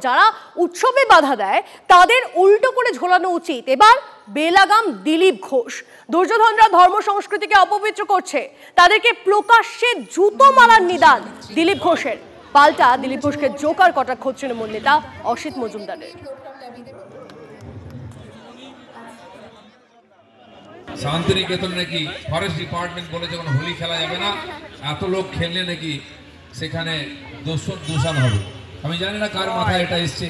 যারা উৎসবে বাধা দেয় তাদের উল্টো করে ঝোলানো উচিত। এবার বেলাগাম দিলীপ ঘোষ। দুর্যোধনরা ধর্ম সংস্কৃতিকে অপবিত্র করছে, তাদেরকে প্রকাশ্যে জুতো মারার নিদান দিলীপ ঘোষের। পাল্টা দিলীপ ঘোষকে জোকার কটাক্ষ তৃণমূল নেতা অসিত মজুমদারের। শান্তিনিকেতন নাকি ফরেস্ট ডিপার্টমেন্ট বলেছে কোনো হোলি খেলা যাবে না, এত লোক খেললে নাকি সেখানে দূষণ হবে। আমি জানি না কার মাথায় এটা এসছে,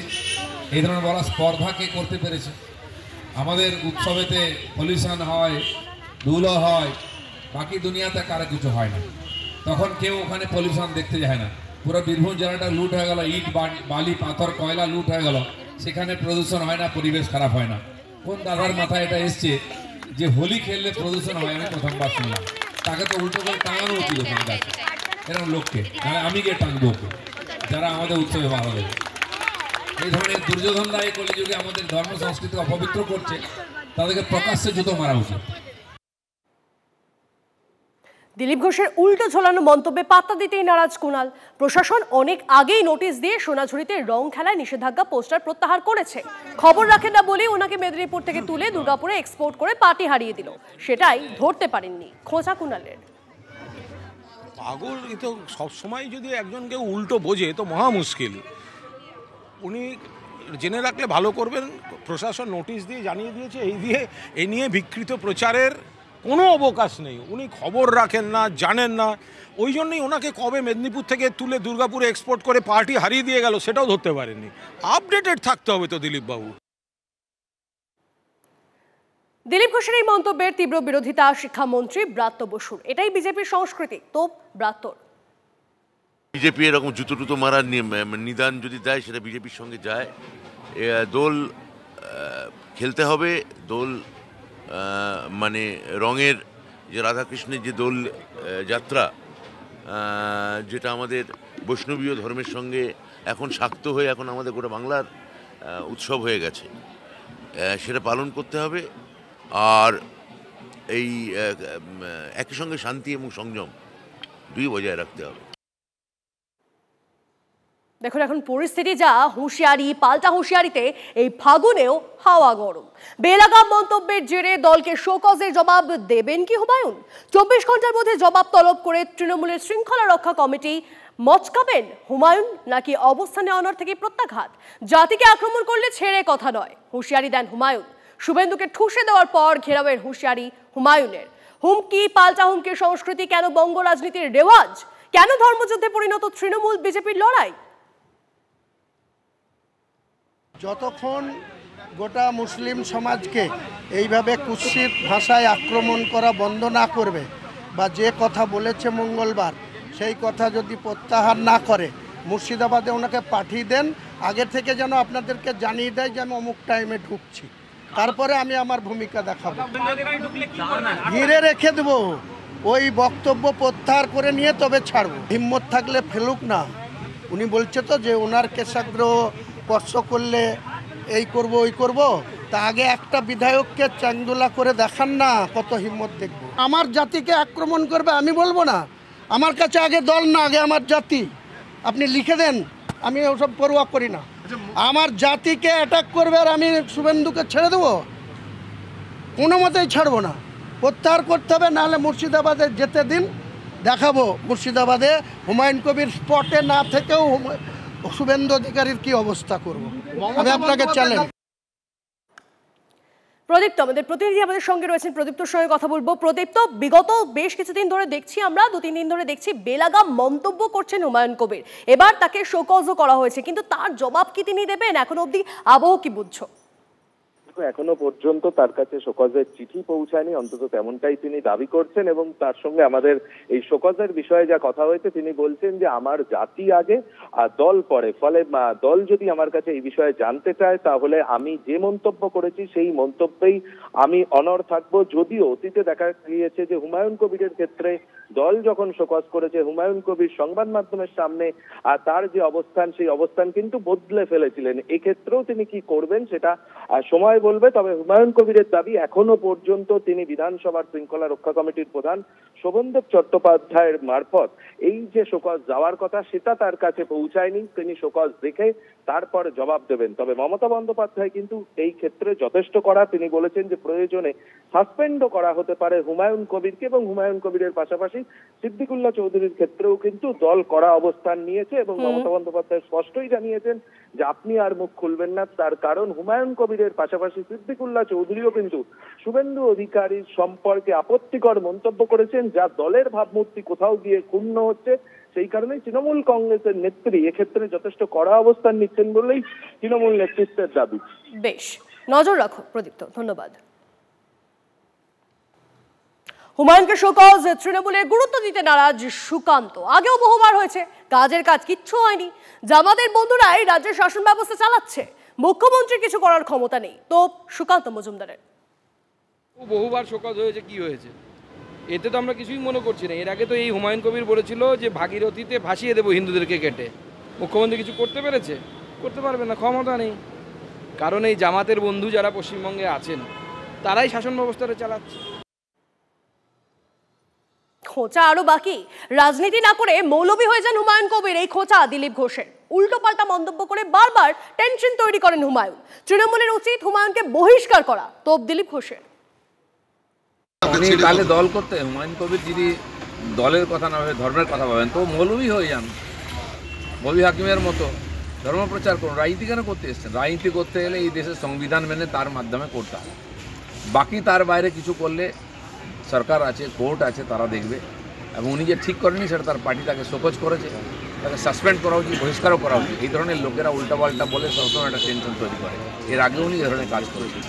এই ধরনের বলা স্পর্ধা কে করতে পেরেছে। আমাদের উৎসবেতে পলিউশন হয়, ধুলো হয়, বাকি দুনিয়াতে কারো কিছু হয় না, তখন কেউ ওখানে পলিউশন দেখতে যায় না। পুরো বীরভূম জেলাটা লুট হয়ে গেল, ইট বালি পাথর কয়লা লুট হয়ে গেল, সেখানে প্রদূষণ হয় না, পরিবেশ খারাপ হয় না। কোন দাদার মাথায় এটা এসছে যে হোলি খেললে প্রদূষণ হয়? আমি প্রথমবার শুনলাম। তাকে তো উল্টো করে টাঙানো উচিত ওখানে দেখে এরকম লোককে, নাহলে আমি গিয়ে টাঙবো ওকে, যারা আমাদের উৎসবে বাধা দেবে। এই ধরনের দুর্যোধনরা এই কলিযুগে আমাদের ধর্ম সংস্কৃতি অপবিত্র করছে, তাদেরকে প্রকাশ্যে জুতো মারা উচিত। দিলীপ ঘোষের উল্টো ঝোলানো মন্তব্যে পাত্তা দিতেই নারাজ কুণাল। প্রশাসন অনেক আগেই নোটিশ দিয়ে সোনাঝুরিতে রং খেলায় নিষেধাজ্ঞা পোস্টার প্রত্যাহার করেছে। খবর রাখেন না বলেই ওনাকে মেদিনীপুর থেকে তুলে দুর্গাপুরে এক্সপোর্ট করে পার্টি হারিয়ে দিল, সেটাই ধরতে পারেননি। খোঁচা কুণালের। পাগল তো সবসময় যদি একজনকে উল্টো বোঝে তো মহা মুশকিল। উনি জেনে রাখলে ভালো করবেন। প্রশাসন নোটিশ দিয়ে জানিয়ে দিয়েছে, এই নিয়ে বিকৃত প্রচারের কোনো অবকাশ নেই। উনি খবর রাখেন না, জানেন না, ওই জন্যই ওনাকে কবে মেদিনীপুর থেকে তুলে দুর্গাপুরে এক্সপোর্ট করে পার্টি হারিয়ে দিয়ে গেল সেটাও ধরতে পারেননি। আপডেটেড থাকতে হবে তো দিলীপ বাবু। দিলীপ ঘোষের এই মন্তব্যের তীব্র বিরোধিতা শিক্ষামন্ত্রী ব্রাত্য বসুর। এটাই বিজেপির সংস্কৃতি, তো ব্রাত্যর। বিজেপি এরকম জুতো টুতো মারার নিদান যদি দেয় সেটা বিজেপির সঙ্গে যায়। দোল খেলতে হবে, দোল মানে রঙের যে রাধাকৃষ্ণের যে দোল যাত্রা, যেটা আমাদের বৈষ্ণবীয় ধর্মের সঙ্গে এখন শাক্ত হয়ে এখন আমাদের গোটা বাংলার উৎসব হয়ে গেছে, সেটা পালন করতে হবে। আর এই একই সঙ্গে শান্তি এবং সংযম দুই বজায় রাখতে হবে। দেখুন এখন পরিস্থিতি যা, হুঁশিয়ারি পাল্টা হুঁশিয়ারিতে এই ফাগুনেও হাওয়া গরম। বেলাগাম মন্তব্যের জেরে দলকে শোকজের জবাব দেবেন কি হুমায়ুন? 24 ঘন্টার মধ্যে জবাব তলব করে তৃণমূলের শৃঙ্খলা রক্ষা কমিটি মচকাবেন হুমায়ুন, নাকি অবস্থানে অনড় থেকে প্রত্যাঘাত? জাতিকে আক্রমণ করলে ছেড়ে কথা নয়, হুঁশিয়ারি দেন হুমায়ুন। শুভেন্দুকে ঠুসে দেওয়ার পর ঘেরাওয়ের হুঁশিয়ারি হুমায়ুনের। হুমকি পাল্টা হুমকির সংস্কৃতি কেন বঙ্গ রাজনীতির রেওয়াজ? কেন ধর্মযুদ্ধে পরিণত তৃণমূল বিজেপির লড়াই? যতক্ষণ গোটা মুসলিম সমাজকে এইভাবে কুৎসিত ভাষায় আক্রমণ করা বন্ধ না করবে, বা যে কথা বলেছে মঙ্গলবার সেই কথা যদি প্রত্যাহার না করে, মুর্শিদাবাদে ওনাকে পাঠিয়ে দেন, আগে থেকে যেন আপনাদেরকে জানিয়ে দেয় যে আমি অমুক টাইমে ঢুকছি, তারপরে আমি আমার ভূমিকা দেখাবো। ঘিরে রেখে দেবো, ওই বক্তব্য প্রত্যাহার করে নিয়ে তবে ছাড়বো। হিম্মত থাকলে ফেলুক না। উনি বলছে তো যে ওনার কেশাগ্রহ স্পর্শ করলে এই করব ওই করব, তা আগে একটা বিধায়ককে চাংদোলা করে দেখান না, কত হিম্মত দেখব। আমার জাতিকে আক্রমণ করবে আমি বলবো না, আমার কাছে আগে দল না, আগে আমার জাতি। আপনি লিখে দেন, আমি ওসব পরোয়া করি না। আমার জাতিকে অ্যাটাক করবে আর আমি শুভেন্দুকে ছেড়ে দেবো? কোনো মতেই ছাড়বো না, প্রত্যাহার করতে হবে। নাহলে মুর্শিদাবাদে যেতে দিন, দেখাবো মুর্শিদাবাদে হুমায়ুন কবির স্পটে না থেকেও শুভেন্দু অধিকারীর কি অবস্থা করব। আমি আপনাকে চ্যালেঞ্জ। প্রদীপ্ত আমাদের প্রতিনিধি আমাদের সঙ্গে রয়েছেন, প্রদীপ্তর সঙ্গে কথা বলবো। প্রদীপ্ত, বিগত বেশ কিছুদিন ধরে দেখছি, আমরা 2-3 দিন ধরে দেখছি বেলাগাম মন্তব্য করছেন হুমায়ুন কবির। এবার তাকে শোকজও করা হয়েছে, কিন্তু তার জবাব কি তিনি দেবেন? এখন অবধি আবহ কি বুঝছো? এখনো পর্যন্ত তার কাছে শোকজের চিঠি পৌঁছায়নি, অন্তত তেমনটাই তিনি দাবি করছেন। এবং তার সঙ্গে আমাদের এই শোকজের বিষয়ে যা কথা হয়েছে, তিনি বলছেন যে আমার জাতি আগে আর দল পরে। ফলে দল যদি আমার কাছে এই বিষয়ে জানতে চায় তাহলে আমি যে মন্তব্য করেছি সেই মন্তব্যেই আমি অনড় থাকবো। যদিও অতীতে দেখা গিয়েছে যে হুমায়ুন কবিরের ক্ষেত্রে দল যখন শোকজ করেছে, হুমায়ুন কবির সংবাদ মাধ্যমের সামনে তার যে অবস্থান সেই অবস্থান কিন্তু বদলে ফেলেছিলেন। এক্ষেত্রেও তিনি কি করবেন সেটা সময় বলবে। তবে হুমায়ুন কবিরের দাবি, এখনো পর্যন্ত তিনি বিধানসভার শৃঙ্খলা রক্ষা কমিটির প্রধান, শোভনদেব চট্টোপাধ্যায়ের মারফত এই যে শোকজ যাওয়ার কথা সেটা তার কাছে পৌঁছায়নি। তিনি শোকজ দেখে তারপর জবাব দেবেন। তবে মমতা বন্দ্যোপাধ্যায় কিন্তু এই ক্ষেত্রে যথেষ্ট কড়া। তিনি বলেছেন যে প্রয়োজনে সাসপেন্ডও করা হতে পারে হুমায়ুন কবিরকে, এবং হুমায়ুন কবিরের পাশাপাশি সিদ্দিকুল্লাহ চৌধুরীর ক্ষেত্রেও কিন্তু দল কড়া অবস্থান নিয়েছে, এবং মমতা বন্দ্যোপাধ্যায় স্পষ্টই জানিয়েছেন যে আপনি আর মুখ খুলবেন না। তার কারণ হুমায়ুন কবিরের পাশাপাশি সিদ্দিকুল্লাহ চৌধুরীও কিন্তু শুভেন্দু অধিকারীর সম্পর্কে আপত্তিকর মন্তব্য করেছেন, যা দলের ভাবমূর্তি কোথাও গিয়ে ক্ষুণ্ণ হচ্ছে। সেই কারণেই তৃণমূল কংগ্রেসের নেত্রী এক্ষেত্রে যথেষ্ট কড়া অবস্থান নিচ্ছেন বলেই তৃণমূল নেতৃত্বের দাবি। বেশ, নজর রাখো প্রদীপ্ত, ধন্যবাদ। হুমায়ুনকে শোকজ, তৃণমূলের গুরুত্ব দিতে নারাজ সুকান্ত। আগেও বহুবার হয়েছে, কাজের কাজ কিচ্ছু হয়নি। জামাতের বন্ধুরাই রাজ্যের শাসন ব্যবস্থা চালাচ্ছে, মুখ্যমন্ত্রীর কিছু করার ক্ষমতা নেই। তো সুকান্ত মজুমদারের বহুবার শোকজ হয়েছে, কি হয়েছে এতে তো আমরা কিছুই মনে করছি না। এর আগে তো এই হুমায়ুন কবির বলেছিল যে ভাগীরথীতে ভাসিয়ে দেবো হিন্দুদেরকে কেটে। মুখ্যমন্ত্রী কিছু করতে পেরেছে? করতে পারবে না, ক্ষমতা নেই। কারণ এই জামাতের বন্ধু যারা পশ্চিমবঙ্গে আছেন তারাই শাসন ব্যবস্থাটা চালাচ্ছে। খোঁচা আরো বাকি। রাজনীতি না করে মৌলবী হয়ে যান হুমায়ুন কবির, এই খোঁচা দিলীপ ঘোষের। উল্টো পাল্টা মন্তব্য করে বারবার টেনশন তৈরি করেন হুমায়ুন। তৃণমূলের উচিত হুমায়ুনকে বহিষ্কার করা, তোপ দিলীপ ঘোষের। তাহলে দল করতে হুমায়ুন কবির যদি দলের কথা না ভাবে ধর্মের কথা ভাবেন তো মৌলবী হয়ে যান, মৌলবী হাকিমের মতো ধর্ম প্রচার করুন। রাজনীতি কেন করতে এসছেন? রাজনীতি করতে গেলে এই দেশের সংবিধান মেনে তার মাধ্যমে করতে হবে। বাকি তার বাইরে কিছু করলে সরকার আছে, কোর্ট আছে, তারা দেখবে। এবং উনি যে ঠিক করেনি সেটা তার পার্টি তাকে শোকজ করেছে, তাকে সাসপেন্ড করা উচিত, বহিষ্কারও করা উচিত। এই ধরনের লোকেরা উল্টাপাল্টা বলে সবসময় একটা টেনশন তৈরি করে। এর আগে উনি এ ধরনের কাজ করেছেন।